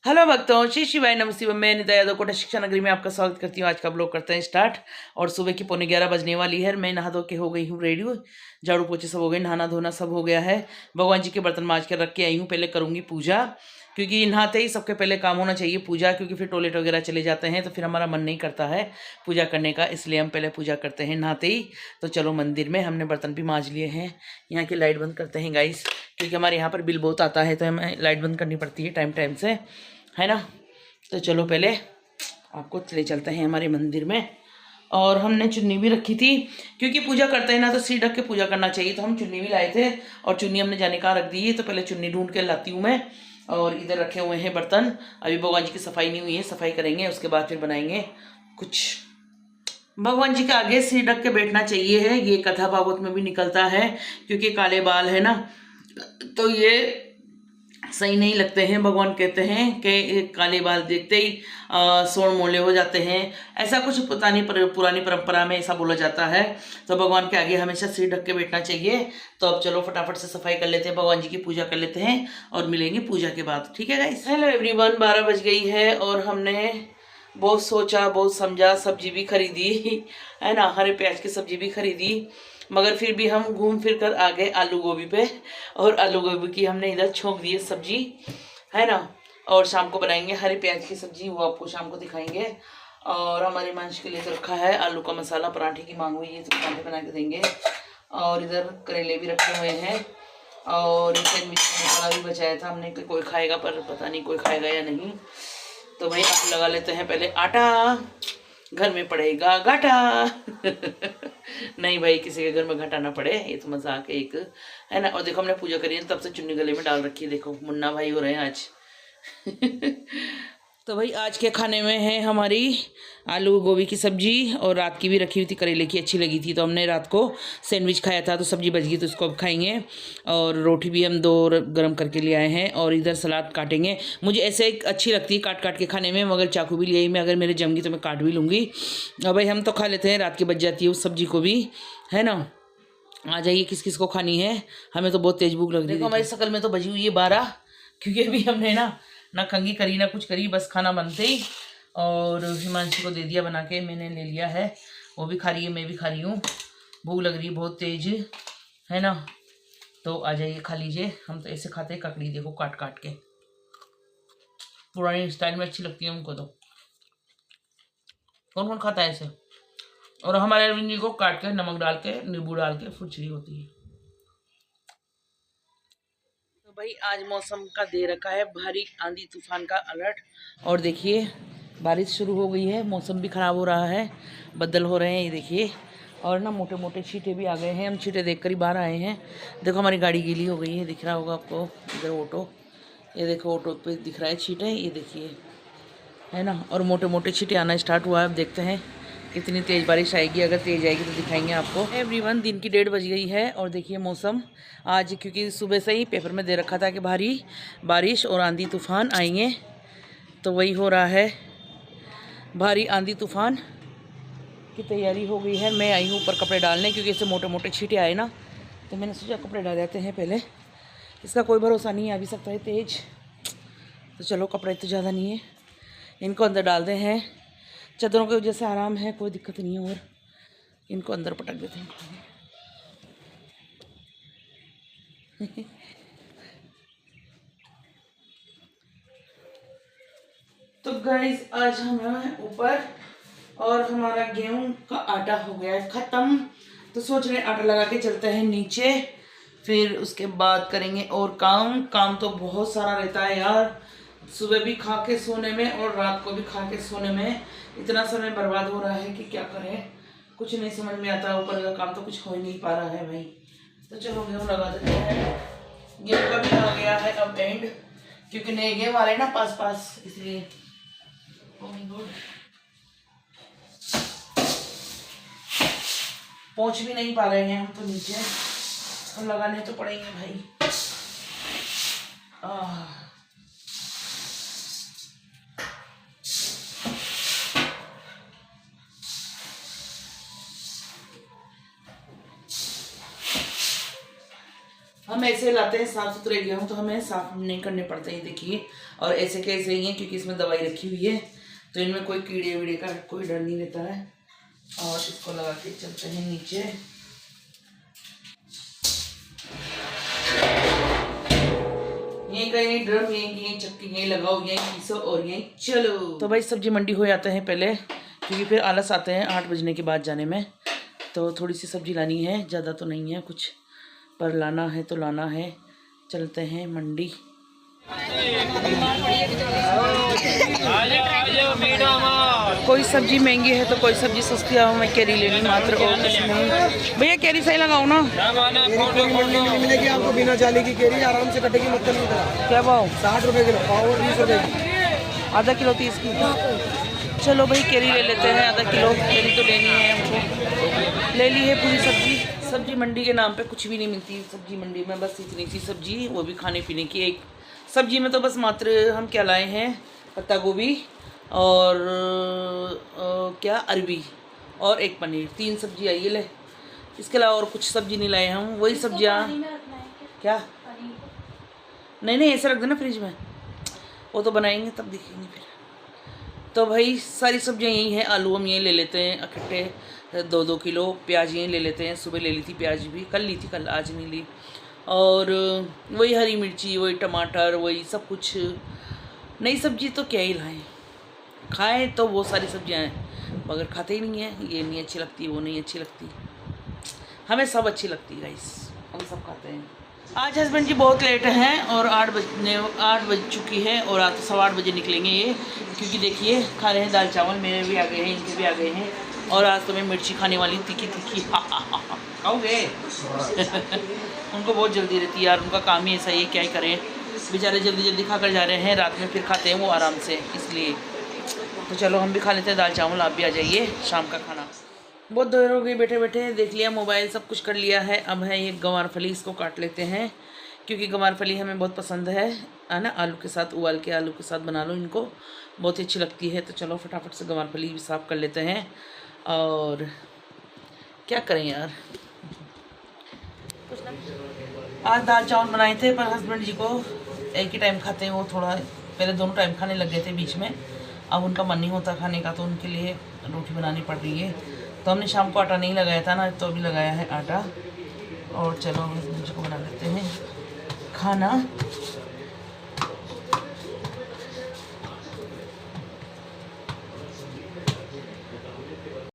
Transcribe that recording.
Hello भक्तों, श्री शिवाय नमः शिवाय। मैं नित्य यादव कोटा शिक्षा नगरी में आपका स्वागत करती हूँ। आज का ब्लॉग करते हैं स्टार्ट। और सुबह की 11:15 बजने वाली है। मैं नहा धो के हो गई हूँ रेडी। झाड़ू पोछे सब हो गए, नहाना धोना सब हो गया है। भगवान जी के बर्तन मांज के रख के आई हूँ। पहले करूँगी पूजा, क्योंकि नहाते ही सबके पहले काम होना चाहिए पूजा, क्योंकि फिर टॉयलेट वगैरह चले जाते हैं तो फिर हमारा मन नहीं करता है पूजा करने का, इसलिए हम पहले पूजा करते हैं नहाते ही। तो चलो मंदिर में, हमने बर्तन भी मांज लिए हैं। यहाँ की लाइट बंद करते हैं गाइस, क्योंकि हमारे यहाँ पर बिल बहुत आता है तो हमें लाइट बंद करनी पड़ती है टाइम टाइम से, है ना। तो चलो पहले आपको ले चलते हैं हमारे मंदिर में। और हमने चुन्नी भी रखी थी, क्योंकि पूजा करते हैं ना तो सिर ढक के पूजा करना चाहिए, तो हम चुन्नी भी लाए थे। और चुन्नी हमने जाने कहाँ रख दी है, तो पहले चुन्नी ढूंढ के लाती हूँ मैं। और इधर रखे हुए हैं बर्तन। अभी भगवान जी की सफाई नहीं हुई है, सफाई करेंगे उसके बाद फिर बनाएंगे कुछ। भगवान जी के आगे सिर ढक के बैठना चाहिए है, ये कथा भागवत में भी निकलता है। क्योंकि काले बाल है ना, तो ये सही नहीं लगते हैं। भगवान कहते हैं कि काले बाल देखते ही सोण मोले हो जाते हैं, ऐसा कुछ पता नहीं, पुरानी परंपरा में ऐसा बोला जाता है। तो भगवान के आगे हमेशा सिर ढक के बैठना चाहिए। तो अब चलो फटाफट से सफाई कर लेते हैं, भगवान जी की पूजा कर लेते हैं और मिलेंगे पूजा के बाद, ठीक है गाइस। हेलो एवरीवन, 12 बज गई है और हमने बहुत सोचा बहुत समझा, सब्जी भी खरीदी है ना, हरे प्याज की सब्जी भी खरीदी, मगर फिर भी हम घूम फिर कर आ गए आलू गोभी पे। और आलू गोभी की हमने इधर छोंक दी है सब्जी, है ना। और शाम को बनाएंगे हरी प्याज की सब्जी, वो आपको शाम को दिखाएंगे। और हमारी मांस के लिए तो रखा है आलू का मसाला, पराठे की मांग हुई है तो पराठे बना के देंगे। और इधर करेले भी रखे हुए हैं। और सैंडविच का मसाला भी बचाया था हमने कि कोई खाएगा, पर पता नहीं कोई खाएगा या नहीं। तो भाई आप लगा लेते हैं पहले आटा, घर में पड़ेगा घाटा। नहीं भाई, किसी के घर में घाटा ना पड़े, ये तो मजाक है एक, है ना। और देखो हमने पूजा करी है तब से चुन्नी गले में डाल रखी है, देखो मुन्ना भाई हो रहे हैं आज। तो भाई आज के खाने में है हमारी आलू गोभी की सब्जी, और रात की भी रखी हुई थी करेले की, अच्छी लगी थी तो हमने रात को सैंडविच खाया था, तो सब्जी बच गई तो उसको अब खाएंगे। और रोटी भी हम 2 गरम करके ले आए हैं। और इधर सलाद काटेंगे, मुझे ऐसे एक अच्छी लगती है काट काट के खाने में, मगर चाकू भी ले आई मैं, अगर मेरे जमगी तो मैं काट भी लूँगी। और भाई हम तो खा लेते हैं, रात की बच जाती है उस सब्जी को भी, है ना। आ जाइए किस किस को खानी है, हमें तो बहुत तेज भूख लग रही है। देखो हमारी शकल में तो बजी हुई है 12, क्योंकि अभी हमने ना कंघी करी ना कुछ करी, बस खाना बनते ही। और हिमांशु को दे दिया बना के, मैंने ले लिया है, वो भी खा रही है मैं भी खा रही हूँ। भूख लग रही है बहुत तेज, है ना। तो आ जाइए खा लीजिए। हम तो ऐसे खाते हैं ककड़ी, देखो काट काट के, पुरानी स्टाइल में अच्छी लगती है हमको तो। कौन कौन खाता है ऐसे। और हमारे अरविंद जी को काट के नमक डाल के नींबू डाल के फुचरी होती है। तो भाई आज मौसम का दे रखा है भारी आंधी तूफान का अलर्ट। और देखिए बारिश शुरू हो गई है, मौसम भी ख़राब हो रहा है, बदल हो रहे हैं ये देखिए। और ना मोटे मोटे छींटे भी आ गए हैं, हम छींटे देख कर ही बाहर आए हैं। देखो हमारी गाड़ी गीली हो गई है, दिख रहा होगा आपको इधर ऑटो, ये देखो ऑटो पे दिख रहा है छींटे, ये देखिए, है ना। और मोटे मोटे छींटे आना स्टार्ट हुआ है, अब देखते हैं कितनी तेज़ बारिश आएगी, अगर तेज़ आएगी तो दिखाएंगे आपको। एवरीवन दिन की 1:30 बज गई है और देखिए मौसम आज, क्योंकि सुबह से ही पेपर में दे रखा था कि भारी बारिश और आंधी तूफान आएंगे, तो वही हो रहा है, भारी आंधी तूफान की तैयारी हो गई है। मैं आई हूँ ऊपर कपड़े डालने, क्योंकि इससे मोटे मोटे छींटे आए ना, तो मैंने सोचा कपड़े डाल देते हैं पहले, इसका कोई भरोसा नहीं, आ भी सकता है तेज। तो चलो कपड़े तो ज़्यादा नहीं है, इनको अंदर डाल दे हैं, चादरों की वजह से आराम है, कोई दिक्कत नहीं है। और इनको अंदर पटक देते हैं। तो गाइस आज हम हैं ऊपर, और हमारा गेहूं का आटा हो गया है ख़त्म, तो सोच रहे हैं आटा लगा के चलते हैं नीचे, फिर उसके बाद करेंगे और काम। काम तो बहुत सारा रहता है यार, सुबह भी खा के सोने में और रात को भी खा के सोने में इतना समय बर्बाद हो रहा है कि क्या करें, कुछ नहीं समझ में आता। ऊपर का काम तो कुछ हो ही नहीं पा रहा है भाई। तो चलो गेहूँ लगा देते हैं, गेहूँ का भी आ गया है अब एंड, क्योंकि नए गेहूँ आ रहे ना पास पास, इसलिए। पहुंच भी नहीं पा रहे हैं हम तो नीचे, हम लगाने तो पड़ेंगे भाई। हम ऐसे लाते हैं साफ सुथरे गेहूँ, तो हमें साफ नहीं करने पड़ते हैं, देखिए। और ऐसे के ऐसे ही हैं क्योंकि इसमें दवाई रखी हुई है, तो इनमें कोई कीड़े वीड़े का कोई डर नहीं रहता है। और इसको लगा के चलते हैं नीचे। यहीं कहीं ड्रम, यहीं चक्की, यहीं लगाओ, यहीं पीसो और यहीं चलो। तो भाई सब्जी मंडी हो जाते हैं पहले, क्योंकि फिर आलस आते हैं 8 बजने के बाद जाने में। तो थोड़ी सी सब्जी लानी है, ज़्यादा तो नहीं है कुछ, पर लाना है तो लाना है। चलते हैं मंडी। कोई सब्जी महंगी है तो कोई सब्जी सस्ती है। मैं कैरी लेनी मात्र और कुछ नहीं। भैया कैरी सही लगाओ ना। मिलेगी आपको बिना जाली की कैरी, आराम से कटेगी, मतलब नहीं करा। क्या भाव? 60 रुपए किलो, पाव 20 रुपए की, आधा किलो 30 की। चलो भाई कैरी ले लेते हैं आधा किलो। कैरी तो लेनी है हमको, ले ली है पूरी सब्जी। सब्जी मंडी के नाम पे कुछ भी नहीं मिलती सब्जी मंडी में, बस इतनी सी सब्जी, वो भी खाने पीने की। एक सब्जी में तो बस मात्र हम क्या लाए हैं, पत्ता गोभी और क्या अरबी और एक पनीर, 3 सब्जी आई है। ले, इसके अलावा और कुछ सब्जी नहीं लाए हम, वही सब्जियाँ। क्या? नहीं ऐसे रख देना फ्रिज में, वो तो बनाएंगे तब दिखेंगे फिर। तो भाई सारी सब्जियां यही हैं। आलू हम यहीं ले लेते हैं इकट्ठे 2-2 किलो। प्याज यहीं ले लेते हैं, सुबह ले ली थी प्याज भी, कल ली थी, कल आज नहीं ली। और वही हरी मिर्ची, वही टमाटर, वही सब कुछ। नई सब्जी तो क्या ही लाएं, खाएं तो वो सारी सब्जियां हैं, मगर खाते ही नहीं हैं। ये नहीं अच्छी लगती, वो नहीं अच्छी लगती, हमें सब अच्छी लगती है गाइस, हम सब खाते हैं। आज हस्बैंड जी बहुत लेट हैं और 8 बज चुकी है और 8-8:15 बजे निकलेंगे ये, क्योंकि देखिए खा रहे हैं दाल चावल, मेरे भी आ गए हैं, इनके भी आ गए हैं। और आज तो मैं मिर्ची खाने वाली, तीखी खाओगे? उनको बहुत जल्दी रहती है यार, उनका काम ही ऐसा ही है, क्या ही करें बेचारे, जल्दी जल्दी खा कर जा रहे हैं, रात में फिर खाते हैं वो आराम से, इसलिए। तो चलो हम भी खा लेते हैं दाल चावल, आप भी आ जाइए शाम का खाना। बहुत देर हो गई बैठे बैठे, देख लिया मोबाइल, सब कुछ कर लिया है। अब है ये गंवारफली, इसको काट लेते हैं, क्योंकि गंवारफली हमें बहुत पसंद है ना। आलू के साथ उबाल के, आलू के साथ बना लो, इनको बहुत ही अच्छी लगती है। तो चलो फटाफट से गंवारफली भी साफ़ कर लेते हैं। और क्या करें यार, आज दाल चावल बनाए थे, पर हस्बैंड जी को एक ही टाइम खाते हैं वो, थोड़ा पहले दोनों टाइम खाने लग गए थे बीच में, अब उनका मन नहीं होता खाने का, तो उनके लिए रोटी बनानी पड़ रही है। तो हमने शाम को आटा नहीं लगाया था ना, तो अभी लगाया है आटा। और चलो हस्बैंड जी को बना लेते हैं खाना।